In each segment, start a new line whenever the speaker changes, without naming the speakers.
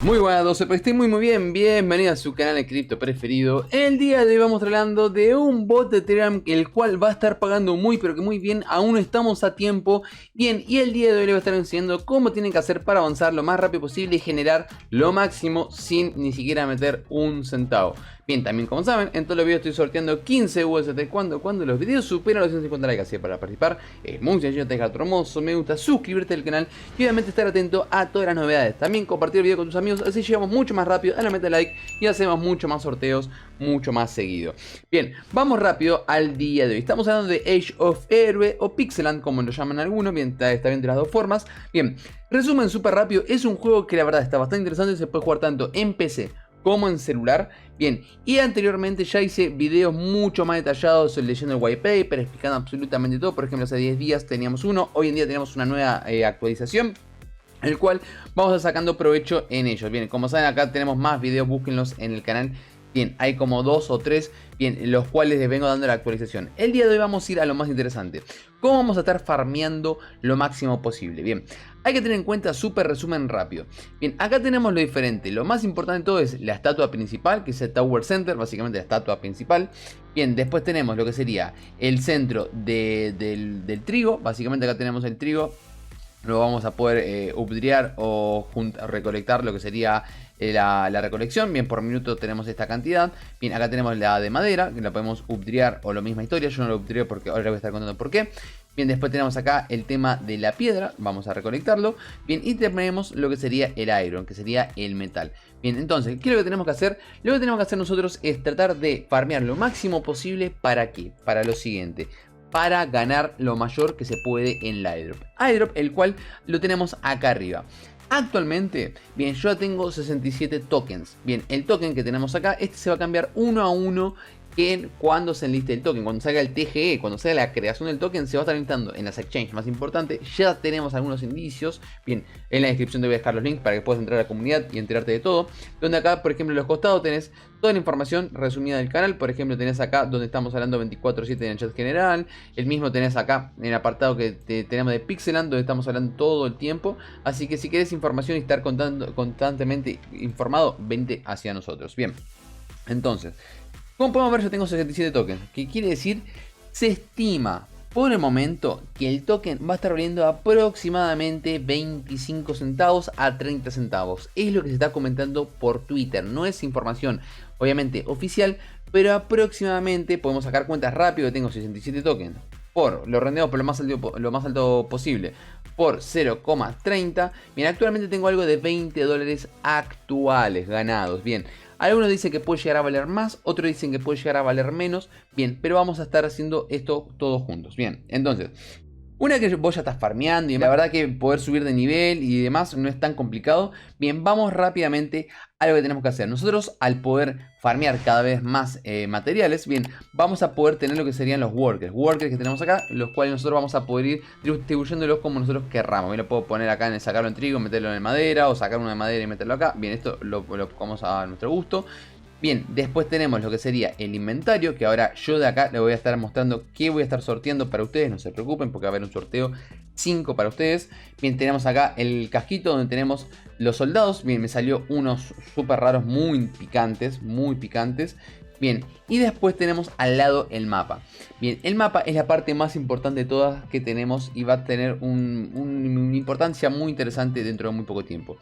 Muy buenas, 12, estoy muy bien, bienvenido a su canal de cripto preferido. El día de hoy vamos hablando de un bot de Telegram el cual va a estar pagando muy pero que muy bien, aún estamos a tiempo. Bien, y el día de hoy les voy a estar enseñando cómo tienen que hacer para avanzar lo más rápido posible y generar lo máximo sin ni siquiera meter un centavo. Bien, también como saben, en todos los videos estoy sorteando 15 USDT cuando los videos superan los 150 likes. Así para participar es muy sencillo, te dejar tu hermoso me gusta, suscribirte al canal y obviamente estar atento a todas las novedades. También compartir el video con tus amigos, así llegamos mucho más rápido a la meta de like y hacemos mucho más sorteos, mucho más seguido. Bien, vamos rápido al día de hoy. Estamos hablando de Age of Héroe o Pixeland, como lo llaman algunos. Bien, está bien de las dos formas. Bien, resumen súper rápido, es un juego que la verdad está bastante interesante, se puede jugar tanto en PC como en celular. Bien, y anteriormente ya hice videos mucho más detallados leyendo el white paper, explicando absolutamente todo. Por ejemplo, hace 10 días teníamos uno, hoy en día tenemos una nueva actualización, el cual vamos a sacando provecho en ellos. Bien, como saben, acá tenemos más videos, búsquenlos en el canal. Bien, hay como 2 o 3, bien, los cuales les vengo dando la actualización. El día de hoy vamos a ir a lo más interesante. ¿Cómo vamos a estar farmeando lo máximo posible? Bien, hay que tener en cuenta, súper resumen rápido. Bien, acá tenemos lo diferente. Lo más importante de todo es la estatua principal, que es el Tower Center, básicamente la estatua principal. Bien, después tenemos lo que sería el centro del trigo. Básicamente acá tenemos el trigo. Lo vamos a poder upgradear o recolectar lo que sería la recolección. Bien, por minuto tenemos esta cantidad. Bien, acá tenemos la de madera, que la podemos upgradear o la misma historia. Yo no lo upgradeo porque ahora les voy a estar contando por qué. Bien, después tenemos acá el tema de la piedra, vamos a recolectarlo. Bien, y tenemos lo que sería el iron, que sería el metal. Bien, entonces, ¿qué es lo que tenemos que hacer? Lo que tenemos que hacer nosotros es tratar de farmear lo máximo posible. ¿Para qué? Para lo siguiente: para ganar lo mayor que se puede en la airdrop. Airdrop, el cual lo tenemos acá arriba. Actualmente, bien, yo ya tengo 67 tokens. Bien, el token que tenemos acá, este se va a cambiar uno a uno cuando se enliste el token, cuando salga el TGE, cuando salga la creación del token, se va a estar listando en las exchanges más importantes. Ya tenemos algunos indicios. Bien, en la descripción te voy a dejar los links para que puedas entrar a la comunidad y enterarte de todo. Donde acá, por ejemplo, en los costados tenés toda la información resumida del canal. Por ejemplo, tenés acá donde estamos hablando 24/7 en el chat general. El mismo tenés acá en el apartado que tenemos de Pixeland, donde estamos hablando todo el tiempo. Así que si querés información y estar constantemente informado, vente hacia nosotros. Bien, entonces, como podemos ver, yo tengo 67 tokens. ¿Qué quiere decir? Se estima por el momento que el token va a estar valiendo aproximadamente 25 centavos a 30 centavos. Es lo que se está comentando por Twitter. No es información obviamente oficial, pero aproximadamente podemos sacar cuentas rápido. Tengo 67 tokens. Lo rendemos por lo más alto posible por 0,30. Bien, actualmente tengo algo de 20 dólares actuales ganados. Bien, algunos dicen que puede llegar a valer más, otros dicen que puede llegar a valer menos. Bien, pero vamos a estar haciendo esto todos juntos. Bien, entonces, una vez que vos ya estás farmeando y la verdad que poder subir de nivel y demás no es tan complicado. Bien, vamos rápidamente a lo que tenemos que hacer. Nosotros, al poder farmear cada vez más materiales, bien, vamos a poder tener lo que serían los workers que tenemos acá, los cuales nosotros vamos a poder ir distribuyéndolos como nosotros querramos. Bien, lo puedo poner acá en sacarlo en trigo, meterlo en madera, o sacar uno de madera y meterlo acá. Bien, esto lo vamos a nuestro gusto. Bien, después tenemos lo que sería el inventario, que ahora yo de acá les voy a estar mostrando qué voy a estar sorteando para ustedes. No se preocupen porque va a haber un sorteo 5 para ustedes. Bien, tenemos acá el casquito donde tenemos los soldados. Bien, me salió unos súper raros, muy picantes, muy picantes. Bien, y después tenemos al lado el mapa. Bien, el mapa es la parte más importante de todas que tenemos y va a tener una importancia muy interesante dentro de muy poco tiempo.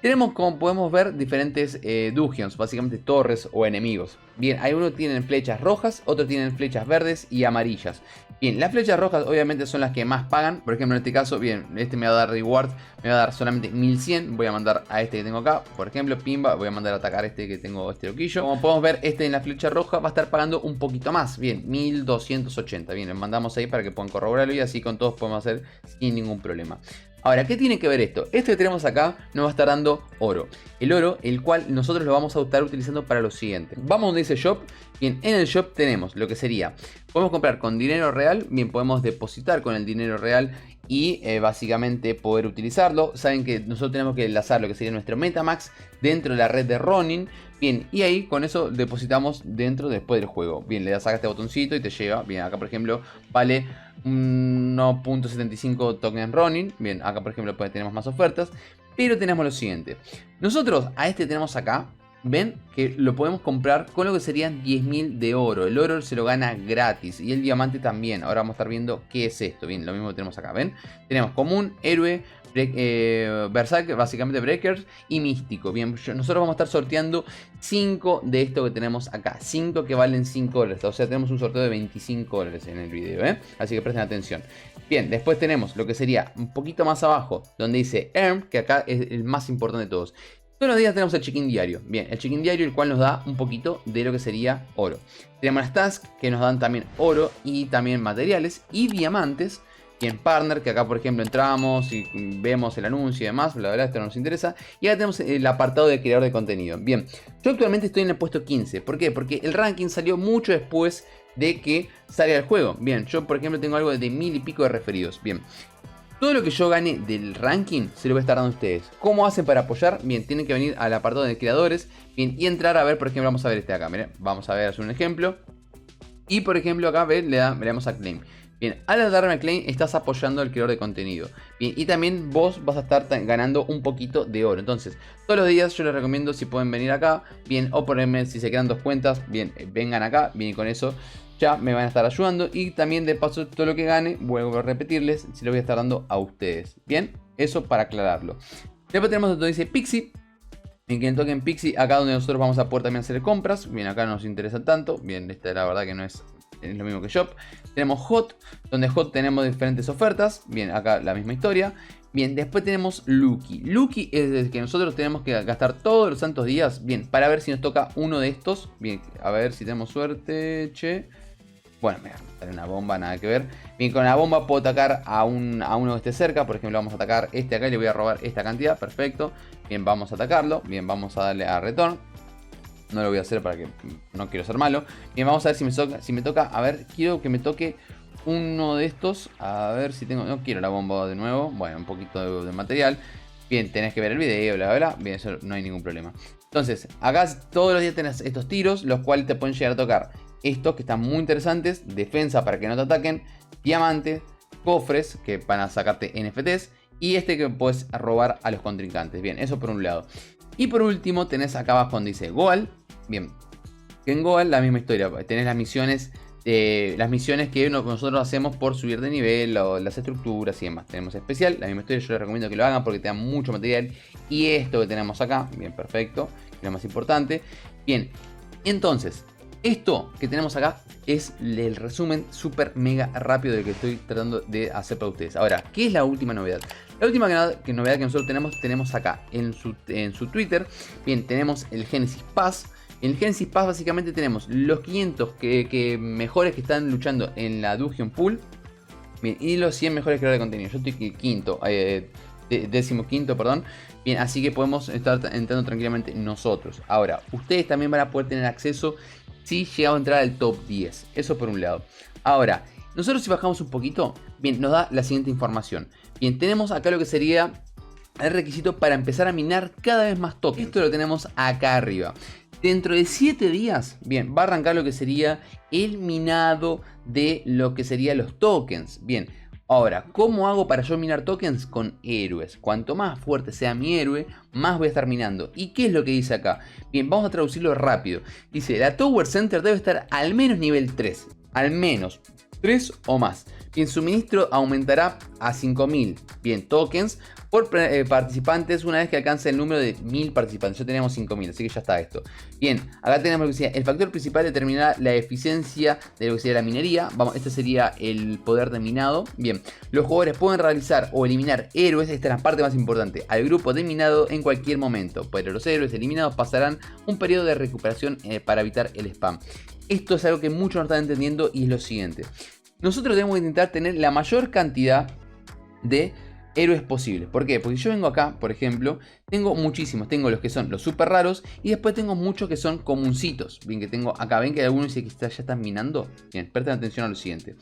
Tenemos, como podemos ver, diferentes dungeons, básicamente torres o enemigos. Bien, hay unos que tienen flechas rojas, otros tienen flechas verdes y amarillas. Bien, las flechas rojas obviamente son las que más pagan. Por ejemplo, en este caso, bien, este me va a dar reward, me va a dar solamente 1100. Voy a mandar a este que tengo acá, por ejemplo, pimba, voy a mandar a atacar a este que tengo, este loquillo. Como podemos ver, este en la flecha roja va a estar pagando un poquito más. Bien, 1280. Bien, le mandamos ahí para que puedan corroborarlo y así con todos podemos hacer sin ningún problema. Ahora, ¿qué tiene que ver esto? Esto que tenemos acá nos va a estar dando oro. El oro, el cual nosotros lo vamos a estar utilizando para lo siguiente. Vamos donde dice shop. Bien, en el shop tenemos lo que sería, podemos comprar con dinero real. Bien, podemos depositar con el dinero real y básicamente poder utilizarlo. Saben que nosotros tenemos que enlazar lo que sería nuestro Metamask dentro de la red de Ronin. Bien, y ahí con eso depositamos dentro después del juego. Bien, le das acá este botoncito y te lleva. Bien, acá por ejemplo vale 1.75 token Ronin. Bien, acá por ejemplo tenemos más ofertas. Pero tenemos lo siguiente. Nosotros a este tenemos acá. Ven que lo podemos comprar con lo que serían 10.000 de oro. El oro se lo gana gratis. Y el diamante también. Ahora vamos a estar viendo qué es esto. Bien, lo mismo que tenemos acá. ¿Ven? Tenemos común, héroe, Berserker, básicamente Breakers y místico. Bien, nosotros vamos a estar sorteando 5 de esto que tenemos acá. 5 que valen 5 dólares. O sea, tenemos un sorteo de 25 dólares en el video. Así que presten atención. Bien, después tenemos lo que sería un poquito más abajo. Donde dice Earn, que acá es el más importante de todos. Todos los días tenemos el check-in diario. Bien, el check-in diario, el cual nos da un poquito de lo que sería oro. Tenemos las tasks que nos dan también oro y también materiales y diamantes. Bien, partner, que acá por ejemplo entramos y vemos el anuncio y demás. La verdad, esto no nos interesa. Y acá tenemos el apartado de creador de contenido. Bien, yo actualmente estoy en el puesto 15. ¿Por qué? Porque el ranking salió mucho después de que salga el juego. Bien, yo por ejemplo tengo algo de 1000 y pico de referidos. Bien. Todo lo que yo gane del ranking se lo voy a estar dando a ustedes. ¿Cómo hacen para apoyar? Bien, tienen que venir al apartado de creadores. Bien, y entrar a ver, por ejemplo, vamos a ver este de acá. Miren, vamos a ver, hacer un ejemplo. Y por ejemplo acá, le damos a claim. Bien, al darme a claim estás apoyando al creador de contenido. Bien, y también vos vas a estar ganando un poquito de oro. Entonces, todos los días yo les recomiendo si pueden venir acá. Bien, o ponerme, si se quedan 2 cuentas, bien, vengan acá. Bien, y con eso ya me van a estar ayudando. Y también de paso todo lo que gane, vuelvo a repetirles, se lo voy a estar dando a ustedes. Bien, eso para aclararlo. Después tenemos donde dice Pixie. En que en token Pixie, acá donde nosotros vamos a poder también hacer compras. Bien, acá no nos interesa tanto. Bien, esta la verdad que no es lo mismo que Shop. Tenemos Hot, donde Hot tenemos diferentes ofertas. Bien, acá la misma historia. Bien, después tenemos Lucky. Lucky es el que nosotros tenemos que gastar todos los santos días. Bien, para ver si nos toca uno de estos. Bien, a ver si tenemos suerte. Che. Bueno, mira, sale una bomba, nada que ver. Bien, con la bomba puedo atacar a uno que esté cerca. Por ejemplo, vamos a atacar este acá y le voy a robar esta cantidad. Perfecto. Bien, vamos a atacarlo. Bien, vamos a darle a return. No lo voy a hacer para que no quiero ser malo. Bien, vamos a ver si me toca. A ver, quiero que me toque uno de estos. A ver si tengo. No quiero la bomba de nuevo. Bueno, un poquito de material. Bien, tenés que ver el video, bla, bla, bla. Bien, eso no hay ningún problema. Entonces, acá todos los días tenés estos tiros, los cuales te pueden llegar a tocar estos que están muy interesantes. Defensa para que no te ataquen. Diamantes, cofres que van a sacarte NFTs. Y este que puedes robar a los contrincantes. Bien, eso por un lado. Y por último tenés acá abajo donde dice Goal. Bien, que en Goal la misma historia. Tenés las misiones que nosotros hacemos por subir de nivel, las estructuras y demás. Tenemos especial, la misma historia. Yo les recomiendo que lo hagan porque te dan mucho material. Y esto que tenemos acá, bien, perfecto, que es lo más importante. Bien, entonces, esto que tenemos acá es el resumen súper mega rápido de que estoy tratando de hacer para ustedes. Ahora, ¿qué es la última novedad? La última novedad que nosotros tenemos acá en su Twitter. Bien, tenemos el Genesis Pass. En el Genesis Pass básicamente tenemos los 500 mejores que están luchando en la Dungeon Pool. Bien, y los 100 mejores creadores de contenido. Yo estoy quinto, 15º, perdón. Bien, así que podemos estar entrando tranquilamente nosotros. Ahora, ustedes también van a poder tener acceso si llegamos a entrar al top 10. Eso por un lado. Ahora, nosotros si bajamos un poquito, bien, nos da la siguiente información. Bien, tenemos acá lo que sería el requisito para empezar a minar cada vez más tokens. Esto lo tenemos acá arriba. Dentro de 7 días, bien, va a arrancar lo que sería el minado de lo que serían los tokens. Bien, ahora, ¿cómo hago para yo minar tokens? Con héroes. Cuanto más fuerte sea mi héroe, más voy a estar minando. ¿Y qué es lo que dice acá? Bien, vamos a traducirlo rápido. Dice, la Tower Center debe estar al menos nivel 3. Al menos 3 o más. Bien, suministro aumentará a 5000. Bien, tokens por participantes una vez que alcance el número de 1000 participantes. Ya tenemos 5000, así que ya está esto. Bien, acá tenemos lo que sería el factor principal determinará la eficiencia de lo que sería la minería. Vamos, este sería el poder de minado. Bien, los jugadores pueden realizar o eliminar héroes, esta es la parte más importante, al grupo de minado en cualquier momento. Pero los héroes eliminados pasarán un periodo de recuperación para evitar el spam. Esto es algo que muchos no están entendiendo y es lo siguiente. Nosotros debemos intentar tener la mayor cantidad de héroes posibles. ¿Por qué? Porque yo vengo acá, por ejemplo, tengo muchísimos. Tengo los que son los super raros y después tengo muchos que son comuncitos. Bien, que tengo acá. ¿Ven que algunos dice que ya están minando? Bien, presten atención a lo siguiente.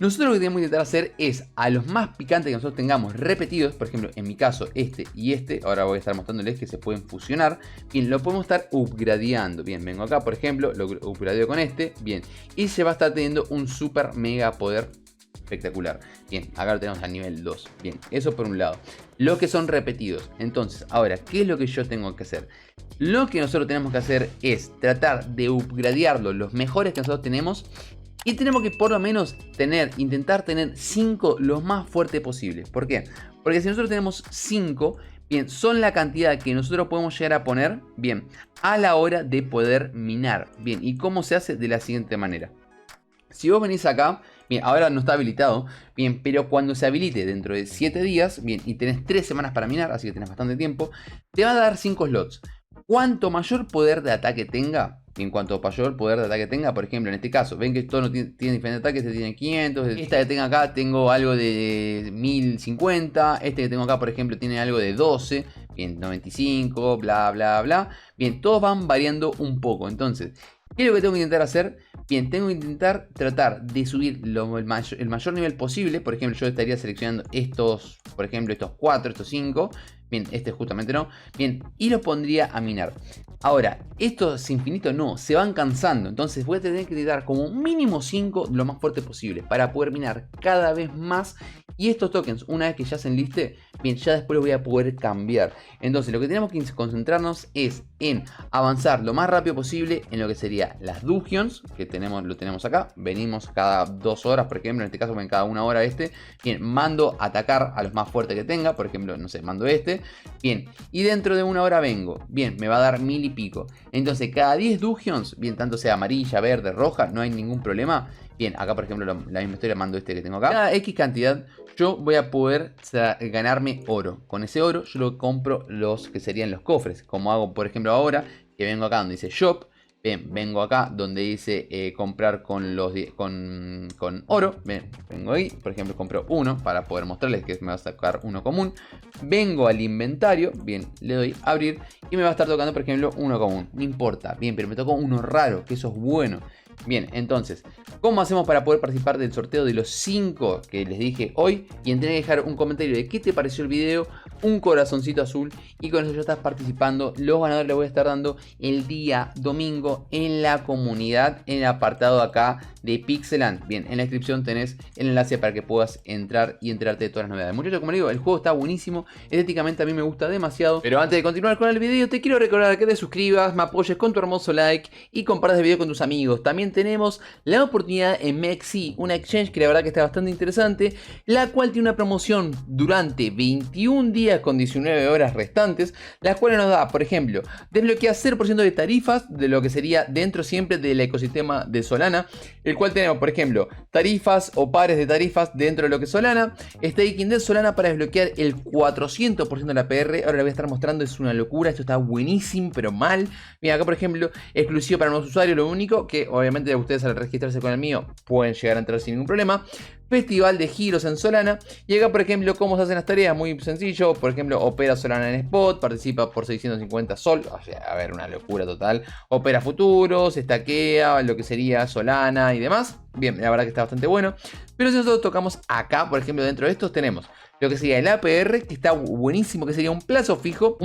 Nosotros lo que tenemos que intentar hacer es a los más picantes que nosotros tengamos repetidos, por ejemplo, en mi caso este y este, ahora voy a estar mostrándoles que se pueden fusionar, bien, lo podemos estar upgradeando, bien, vengo acá, por ejemplo, lo upgradeo con este, bien, y se va a estar teniendo un super mega poder Espectacular. Bien, acá lo tenemos al nivel 2. Bien, eso por un lado. Los que son repetidos. Entonces, ahora, ¿qué es lo que yo tengo que hacer? Lo que nosotros tenemos que hacer es tratar de upgradearlo, los mejores que nosotros tenemos. Y tenemos que por lo menos intentar tener 5 los más fuertes posibles. ¿Por qué? Porque si nosotros tenemos 5, bien, son la cantidad que nosotros podemos llegar a poner, bien, a la hora de poder minar. Bien, ¿y cómo se hace? De la siguiente manera. Si vos venís acá, bien, ahora no está habilitado, bien, pero cuando se habilite dentro de 7 días, bien, y tenés 3 semanas para minar, así que tenés bastante tiempo, te va a dar 5 slots. Cuanto mayor poder de ataque tenga, en cuanto mayor poder de ataque tenga, por ejemplo, en este caso, ven que esto no tiene diferentes ataques, este tiene 500, esta que tengo acá tengo algo de 1050, este que tengo acá, por ejemplo, tiene algo de 12, bien, 95, bla, bla, bla. Bien, todos van variando un poco, entonces, ¿qué es lo que tengo que intentar hacer? Bien, tengo que intentar tratar de subir el mayor nivel posible. Por ejemplo, yo estaría seleccionando estos, por ejemplo, estos 4, estos 5. Bien, este justamente no. Bien, y los pondría a minar. Ahora, estos infinitos no, se van cansando. Entonces voy a tener que dar como mínimo 5 lo más fuerte posible para poder minar cada vez más. Y estos tokens, una vez que ya se enliste, bien, ya después los voy a poder cambiar. Entonces lo que tenemos que concentrarnos es en avanzar lo más rápido posible en lo que sería las dungeons, que lo tenemos acá. Venimos cada 2 horas, por ejemplo, en este caso ven cada 1 hora este. Bien, mando a atacar a los más fuertes que tenga, por ejemplo, no sé, mando este. Bien, y dentro de 1 hora vengo, bien, me va a dar 1000 y pico. Entonces cada 10 dungeons, bien, tanto sea amarilla, verde, roja, no hay ningún problema. Bien, acá por ejemplo la misma historia, mando este que tengo acá. Cada X cantidad yo voy a poder ganarme oro. Con ese oro yo lo compro los que serían los cofres. Como hago por ejemplo ahora, que vengo acá donde dice shop. Bien, vengo acá donde dice comprar con oro. Bien, vengo ahí, por ejemplo compro uno para poder mostrarles que me va a sacar uno común. Vengo al inventario, bien, le doy a abrir y me va a estar tocando por ejemplo uno común. No importa, bien, pero me tocó uno raro, que eso es bueno. Bien, entonces, ¿cómo hacemos para poder participar del sorteo de los 5 que les dije hoy? Y tenés que dejar un comentario de qué te pareció el video, un corazoncito azul, y con eso ya estás participando. Los ganadores les voy a estar dando el día domingo en la comunidad, en el apartado acá de Pixeland. Bien, en la descripción tenés el enlace para que puedas entrar y enterarte de todas las novedades. Muchachos, como les digo, el juego está buenísimo, estéticamente a mí me gusta demasiado. Pero antes de continuar con el video, te quiero recordar que te suscribas, me apoyes con tu hermoso like y compartas el video con tus amigos. También tenemos la oportunidad en Mexi, una exchange que la verdad que está bastante interesante, la cual tiene una promoción durante 21 días con 19 horas restantes, las cuales nos da, por ejemplo, desbloquea 0% de tarifas de lo que sería dentro siempre del ecosistema de Solana, el cual tenemos, por ejemplo, tarifas o pares de tarifas dentro de lo que es Solana, staking de Solana para desbloquear el 400% de la PR. Ahora le voy a estar mostrando, es una locura, esto está buenísimo, pero mal. Mira, acá por ejemplo, exclusivo para nuevos usuarios, lo único que obviamente ustedes al registrarse con el mío pueden llegar a entrar sin ningún problema. Festival de giros en Solana. Y acá por ejemplo cómo se hacen las tareas, muy sencillo. Por ejemplo, opera Solana en spot, participa por 650 sol, o sea, a ver, una locura total. Opera futuros, estaquea lo que sería Solana y demás. Bien, la verdad que está bastante bueno. Pero si nosotros tocamos acá, por ejemplo, dentro de estos tenemos lo que sería el APR, que está buenísimo, que sería un plazo fijo,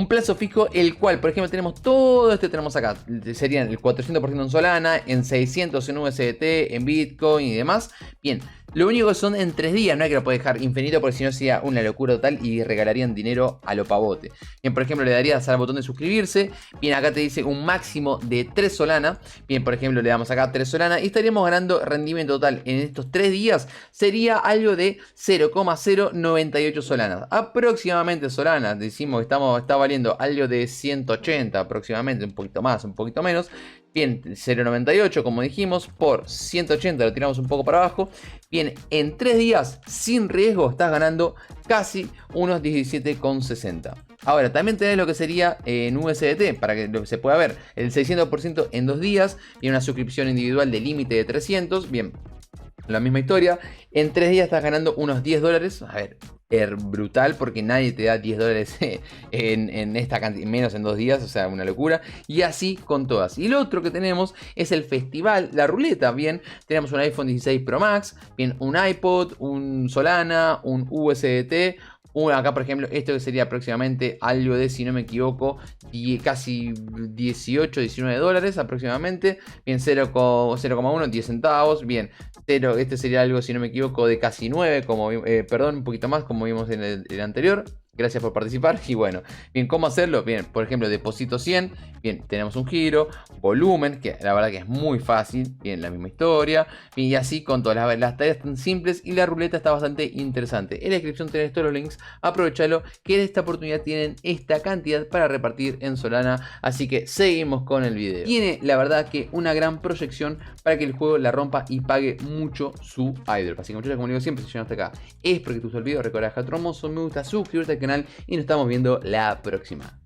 el cual, por ejemplo, tenemos todo este, tenemos acá, serían el 400% en Solana, en 600 en USDT, en Bitcoin y demás. Bien, lo único que son en 3 días, no hay que lo puede dejar infinito porque si no sería una locura total y regalarían dinero a lo pavote. Bien, por ejemplo, le darías al botón de suscribirse. Bien, acá te dice un máximo de 3 Solana. Bien, por ejemplo, le damos acá 3 Solana y estaríamos ganando rendimiento total en estos 3 días. Sería algo de 0,098 Solanas. Aproximadamente Solana, decimos que está valiendo algo de 180 aproximadamente, un poquito más, un poquito menos. Bien, 0,98 como dijimos, por 180 lo tiramos un poco para abajo. Bien, en 3 días sin riesgo estás ganando casi unos 17,60. Ahora, también tenés lo que sería en USDT, para que se pueda ver, el 600% en 2 días. Viene una suscripción individual de límite de 300. Bien, la misma historia. En 3 días estás ganando unos 10 dólares. A ver, brutal, porque nadie te da 10 dólares en esta cantidad, menos en 2 días, o sea, una locura. Y así con todas. Y lo otro que tenemos es el festival, la ruleta. Bien, tenemos un iPhone 16 Pro Max, bien, un iPod, un Solana, un USDT, Acá por ejemplo, esto que sería aproximadamente algo de, si no me equivoco, casi 18, 19 dólares aproximadamente. Bien, 0,1, 10 centavos. Bien, este sería algo, si no me equivoco, de casi 9, perdón, un poquito más, como vimos en el anterior. Gracias por participar. Y bueno, bien, ¿cómo hacerlo? Bien, por ejemplo, deposito 100. Bien, tenemos un giro, volumen, que la verdad que es muy fácil. Bien, la misma historia. Bien, y así con todas las tareas tan simples. Y la ruleta está bastante interesante. En la descripción tenés todos los links. Aprovechalo, que en esta oportunidad tienen esta cantidad para repartir en Solana. Así que seguimos con el video. Tiene, la verdad, que una gran proyección para que el juego la rompa y pague mucho su idol. Así que muchachos, como digo siempre, si llegaste acá es porque te gustó el video. Recuerda dejar otro hermoso me gusta, suscribirte al canal y nos estamos viendo la próxima.